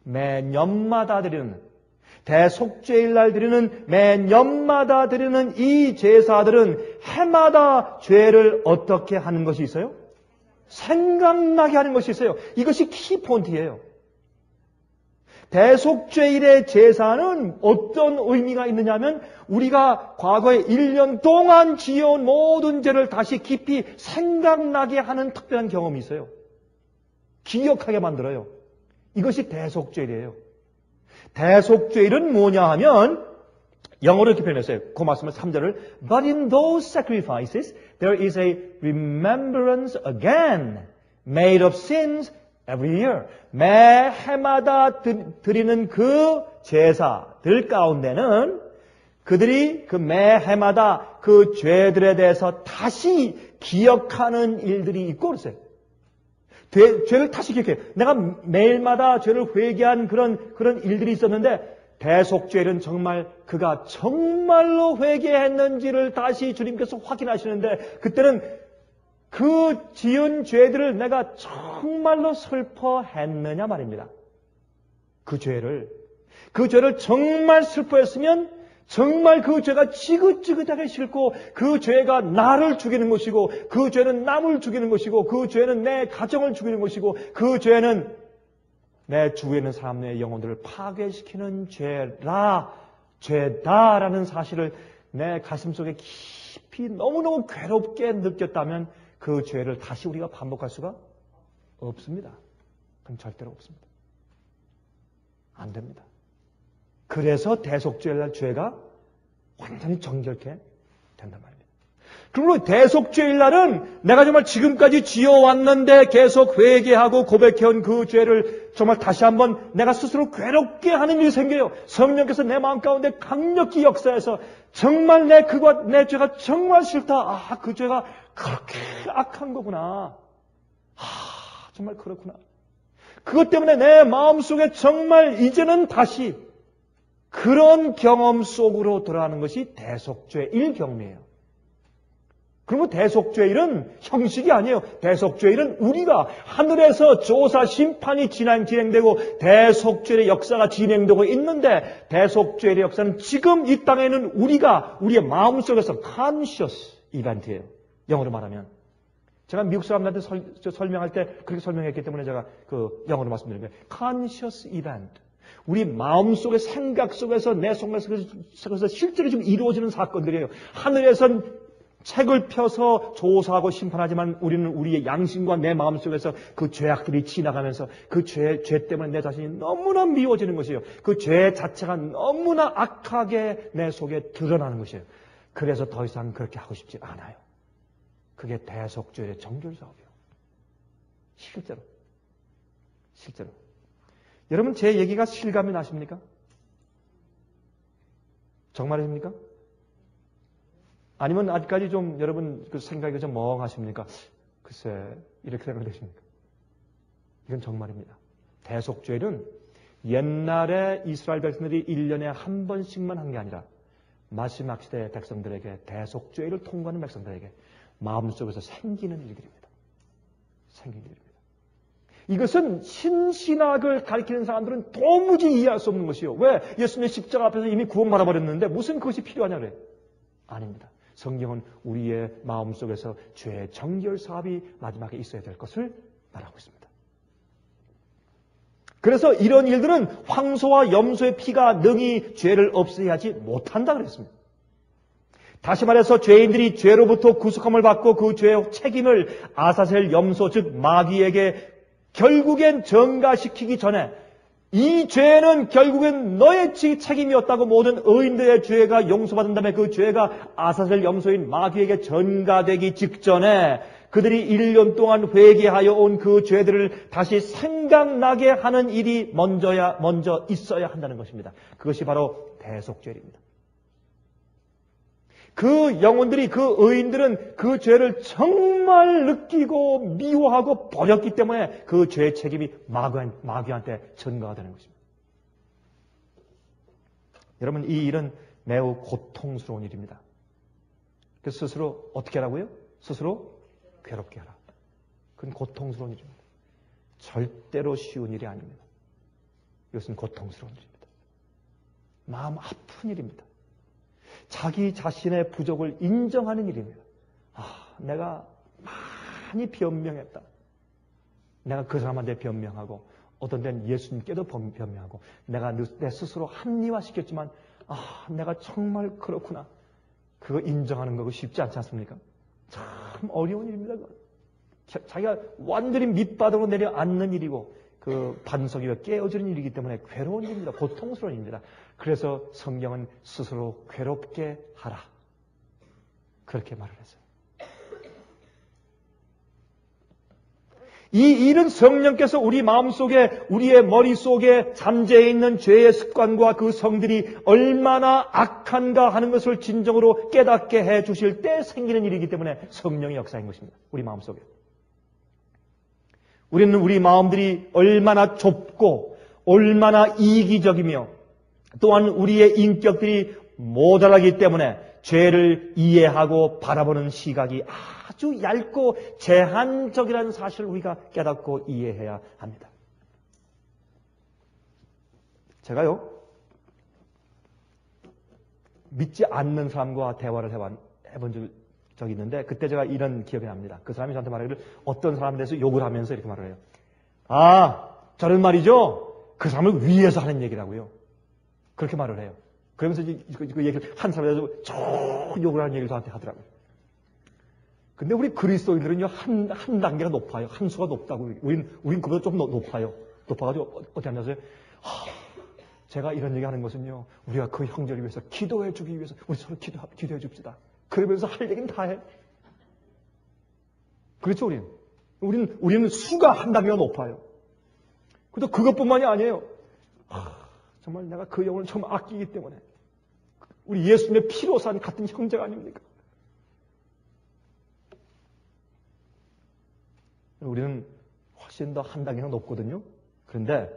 매년마다 드리는, 대속죄일날 드리는, 매년마다 드리는 이 제사들은 해마다 죄를 어떻게 하는 것이 있어요? 생각나게 하는 것이 있어요. 이것이 키포인트예요. 대속죄일의 제사는 어떤 의미가 있느냐면 우리가 과거에 1년 동안 지어온 모든 죄를 다시 깊이 생각나게 하는 특별한 경험이 있어요. 기억하게 만들어요. 이것이 대속죄일이에요. 대속죄일은 뭐냐 하면 영어로 이렇게 표현했어요. 그 말씀을 3절을 But in those sacrifices there is a remembrance again made of sins every year. 매 해마다 드리는 그 제사들 가운데는 그들이 그 매 해마다 그 죄들에 대해서 다시 기억하는 일들이 있고 그랬어요. 죄를 다시 기억해요. 내가 매일마다 죄를 회개한 그런 일들이 있었는데 대속죄는 정말 그가 정말로 회개했는지를 다시 주님께서 확인하시는데 그때는 그 지은 죄들을 내가 정말로 슬퍼했느냐 말입니다. 그 죄를 정말 슬퍼했으면 정말 그 죄가 지긋지긋하게 싫고 그 죄가 나를 죽이는 것이고 그 죄는 남을 죽이는 것이고 그 죄는 내 가정을 죽이는 것이고 그 죄는 내 주위에 있는 사람의 영혼들을 파괴시키는 죄다라는 사실을 내 가슴속에 깊이 너무너무 괴롭게 느꼈다면 그 죄를 다시 우리가 반복할 수가 없습니다. 그건 절대로 없습니다. 안 됩니다. 그래서 대속죄일날 죄가 완전히 정결케 된단 말입니다. 그러므로 대속죄일날은 내가 정말 지금까지 지어왔는데 계속 회개하고 고백해온 그 죄를 정말 다시 한번 내가 스스로 괴롭게 하는 일이 생겨요. 성령께서 내 마음 가운데 강력히 역사해서 정말 내 죄가 정말 싫다. 그 죄가 그렇게 악한 거구나. 정말 그렇구나. 그것 때문에 내 마음속에 정말 이제는 다시 그런 경험 속으로 들어가는 것이 대속죄일 경험이에요. 그리고 대속죄일은 형식이 아니에요. 대속죄일은 우리가 하늘에서 조사 심판이 진행되고 대속죄의 역사가 진행되고 있는데 대속죄의 역사는 지금 이 땅에는 우리의 마음속에서 conscious 이벤트예요. 영어로 말하면. 제가 미국 사람들한테 설명할 때 그렇게 설명했기 때문에 제가 그 영어로 말씀드린 거예요. conscious event. 우리 마음속의 생각 속에서 내 속에서 실제로 지금 이루어지는 사건들이에요. 하늘에선 책을 펴서 조사하고 심판하지만 우리는 우리의 양심과 내 마음속에서 그 죄악들이 지나가면서 그 죄 때문에 내 자신이 너무나 미워지는 것이에요. 그 죄 자체가 너무나 악하게 내 속에 드러나는 것이에요. 그래서 더 이상 그렇게 하고 싶지 않아요. 그게 대속죄의 정결사업이에요. 실제로. 여러분 제 얘기가 실감이 나십니까? 정말입니까? 아니면 아직까지 좀 여러분 그 생각이 좀 멍하십니까? 글쎄 이렇게 생각되십니까? 이건 정말입니다. 대속죄는 옛날에 이스라엘 백성들이 1년에 한 번씩만 한 게 아니라 마지막 시대의 백성들에게 대속죄를 통과하는 백성들에게 마음속에서 생기는 일들입니다. 이것은 신신학을 가리키는 사람들은 도무지 이해할 수 없는 것이요. 왜? 예수님의 십자가 앞에서 이미 구원받아 버렸는데 무슨 그것이 필요하냐 그래요? 아닙니다. 성경은 우리의 마음속에서 죄의 정결 사업이 마지막에 있어야 될 것을 말하고 있습니다. 그래서 이런 일들은 황소와 염소의 피가 능히 죄를 없애야 하지 못한다 그랬습니다. 다시 말해서 죄인들이 죄로부터 구속함을 받고 그 죄의 책임을 아사셀 염소 즉 마귀에게 결국엔 전가시키기 전에 이 죄는 결국엔 너의 책임이었다고 모든 의인들의 죄가 용서받은 다음에 그 죄가 아사셀 염소인 마귀에게 전가되기 직전에 그들이 1년 동안 회개하여 온 그 죄들을 다시 생각나게 하는 일이 먼저 있어야 한다는 것입니다. 그것이 바로 대속죄입니다. 그 영혼들이, 그 의인들은 그 죄를 정말 느끼고 미워하고 버렸기 때문에 그 죄의 책임이 마귀한테 전가가 되는 것입니다. 여러분, 이 일은 매우 고통스러운 일입니다. 그래서 스스로 어떻게 하라고요? 스스로 괴롭게 하라. 그건 고통스러운 일입니다. 절대로 쉬운 일이 아닙니다. 이것은 고통스러운 일입니다. 마음 아픈 일입니다. 자기 자신의 부족을 인정하는 일입니다. 내가 많이 변명했다. 내가 그 사람한테 변명하고 어떤 데는 예수님께도 변명하고 내가 내 스스로 합리화시켰지만 내가 정말 그렇구나. 그거 인정하는 거 쉽지 않지 않습니까? 참 어려운 일입니다. 자기가 완전히 밑바닥으로 내려앉는 일이고 그 반석 위에 깨어지는 일이기 때문에 괴로운 일입니다. 고통스러운 일입니다. 그래서 성경은 스스로 괴롭게 하라. 그렇게 말을 했어요. 이 일은 성령께서 우리 마음속에 우리의 머릿속에 잠재해 있는 죄의 습관과 그 성들이 얼마나 악한가 하는 것을 진정으로 깨닫게 해 주실 때 생기는 일이기 때문에 성령의 역사인 것입니다. 우리 마음속에. 우리는 우리 마음들이 얼마나 좁고 얼마나 이기적이며 또한 우리의 인격들이 모자라기 때문에 죄를 이해하고 바라보는 시각이 아주 얇고 제한적이라는 사실을 우리가 깨닫고 이해해야 합니다. 제가요, 믿지 않는 사람과 대화를 해본 적이 있는데 그때 제가 이런 기억이 납니다. 그 사람이 저한테 말하기를 어떤 사람에 대해서 욕을 하면서 이렇게 말을 해요. 저는 말이죠. 그 사람을 위해서 하는 얘기라고요. 그렇게 말을 해요. 그러면서 그 얘기를 한 사람에 대해서 쭉 욕을 하는 얘기를 저한테 하더라고요. 근데 우리 그리스도인들은요, 한 단계가 높아요. 한 수가 높다고. 우린 그보다 좀 높아요. 높아가지고 어떻게 하냐세요? 제가 이런 얘기 하는 것은요, 우리가 그 형제를 위해서 기도해 주기 위해서 우리 서로 기도해 줍시다. 그러면서 할 얘기는 다 해. 그렇죠, 우리는 수가 한 단계가 높아요. 그래도 그것뿐만이 아니에요. 정말 내가 그 영혼을 정말 아끼기 때문에. 우리 예수님의 피로 산 같은 형제가 아닙니까? 우리는 훨씬 더 한 단계가 높거든요. 그런데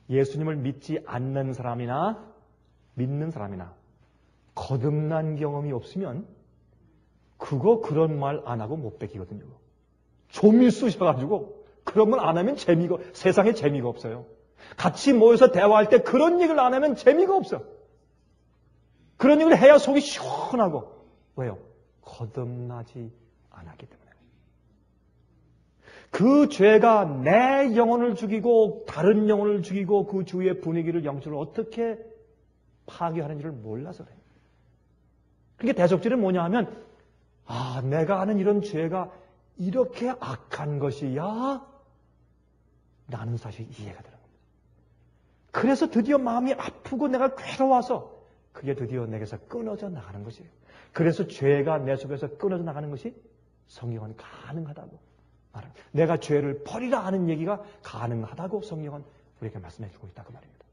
예수님을 믿지 않는 사람이나 믿는 사람이나 거듭난 경험이 없으면 그런 말 안 하고 못 베끼거든요. 좀이 쑤셔가지고 그런 말 안 하면 세상에 재미가 없어요. 같이 모여서 대화할 때 그런 얘기를 안 하면 재미가 없어. 그런 얘기를 해야 속이 시원하고. 왜요? 거듭나지 않았기 때문에. 그 죄가 내 영혼을 죽이고 다른 영혼을 죽이고 그 주위의 분위기를 영적으로 어떻게 파괴하는지를 몰라서 그래요. 그러니까 대속죄는 뭐냐 하면 내가 아는 이런 죄가 이렇게 악한 것이야? 나는 사실 이해가 되는 겁니다. 그래서 드디어 마음이 아프고 내가 괴로워서 그게 드디어 내게서 끊어져 나가는 것이에요. 그래서 죄가 내 속에서 끊어져 나가는 것이 성경은 가능하다고 말합니다. 내가 죄를 버리라 하는 얘기가 가능하다고 성경은 우리에게 말씀해주고 있다 그 말입니다.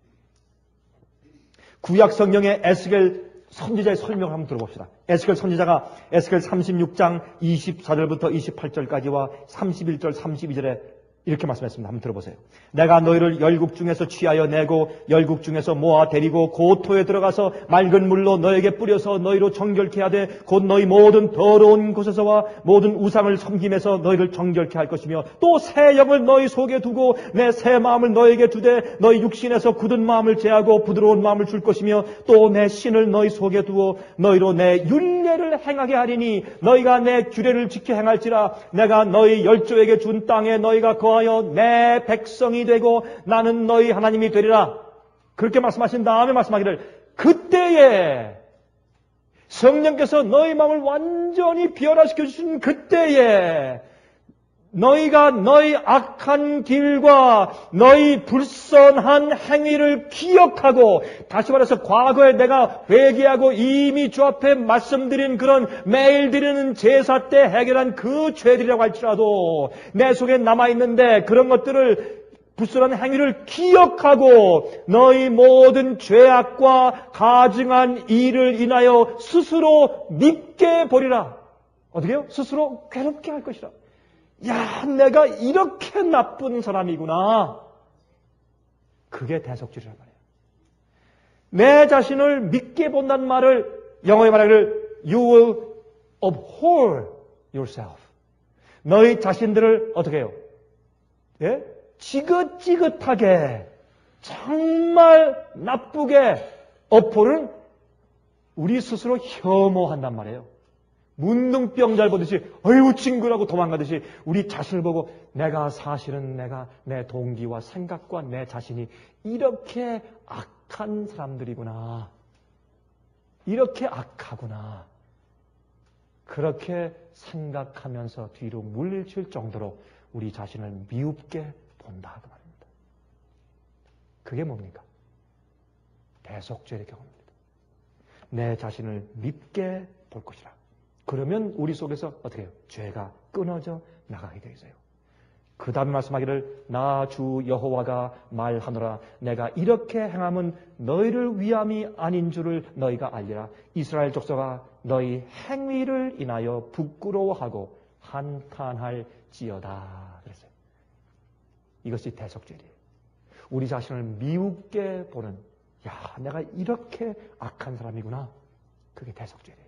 구약 성경의 에스겔 선지자의 설명을 한번 들어봅시다. 에스겔 선지자가 에스겔 36장 24절부터 28절까지와 31절, 32절에 이렇게 말씀했습니다. 한번 들어보세요. 내가 너희를 열국 중에서 취하여 내고 열국 중에서 모아 데리고 고토에 들어가서 맑은 물로 너에게 뿌려서 너희로 정결케 하되 곧 너희 모든 더러운 곳에서와 모든 우상을 섬김에서 너희를 정결케 할 것이며 또 새 영을 너희 속에 두고 내 새 마음을 너에게 주되 너희 육신에서 굳은 마음을 제하고 부드러운 마음을 줄 것이며 또 내 신을 너희 속에 두어 너희로 내 율례를 행하게 하리니 너희가 내 규례를 지켜 행할지라 내가 너희 열조에게 준 땅에 너희가 거하여 내 백성이 되고 나는 너희 하나님이 되리라. 그렇게 말씀하신 다음에 말씀하기를 그때에 성령께서 너희 마음을 완전히 변화시켜 주신 그때에 너희가 너희 악한 길과 너희 불선한 행위를 기억하고 다시 말해서 과거에 내가 회개하고 이미 주 앞에 말씀드린 그런 매일 드리는 제사 때 해결한 그 죄들이라고 할지라도 내 속에 남아있는데 그런 것들을 불순한 행위를 기억하고 너희 모든 죄악과 가증한 일을 인하여 스스로 믿게 버리라. 어떻게 해요? 스스로 괴롭게 할 것이라. 야, 내가 이렇게 나쁜 사람이구나. 그게 대속죄란 말이에요. 내 자신을 믿게 본다는 말을 영어에 말하기를 You will abhor yourself. 너희 자신들을 어떻게 해요? 예? 지긋지긋하게 정말 나쁘게 어포를 우리 스스로 혐오한단 말이에요. 문둥병 잘 보듯이 어이구 친구라고 도망가듯이 우리 자신을 보고 내가 사실은 내 동기와 생각과 내 자신이 이렇게 악한 사람들이구나. 이렇게 악하구나. 그렇게 생각하면서 뒤로 물리칠 정도로 우리 자신을 미웁게 본다 그 말입니다. 그게 뭡니까? 대속죄의 경우입니다. 내 자신을 밉게 볼 것이라. 그러면 우리 속에서 어떻게 해요? 죄가 끊어져 나가게 되어 있어요. 그 다음에 말씀하기를 나 주 여호와가 말하노라 내가 이렇게 행함은 너희를 위함이 아닌 줄을 너희가 알리라. 이스라엘 족속아 너희 행위를 인하여 부끄러워하고 한탄할지어다 그랬어요. 이것이 대속죄예요. 우리 자신을 미웁게 보는 야 내가 이렇게 악한 사람이구나. 그게 대속죄예요.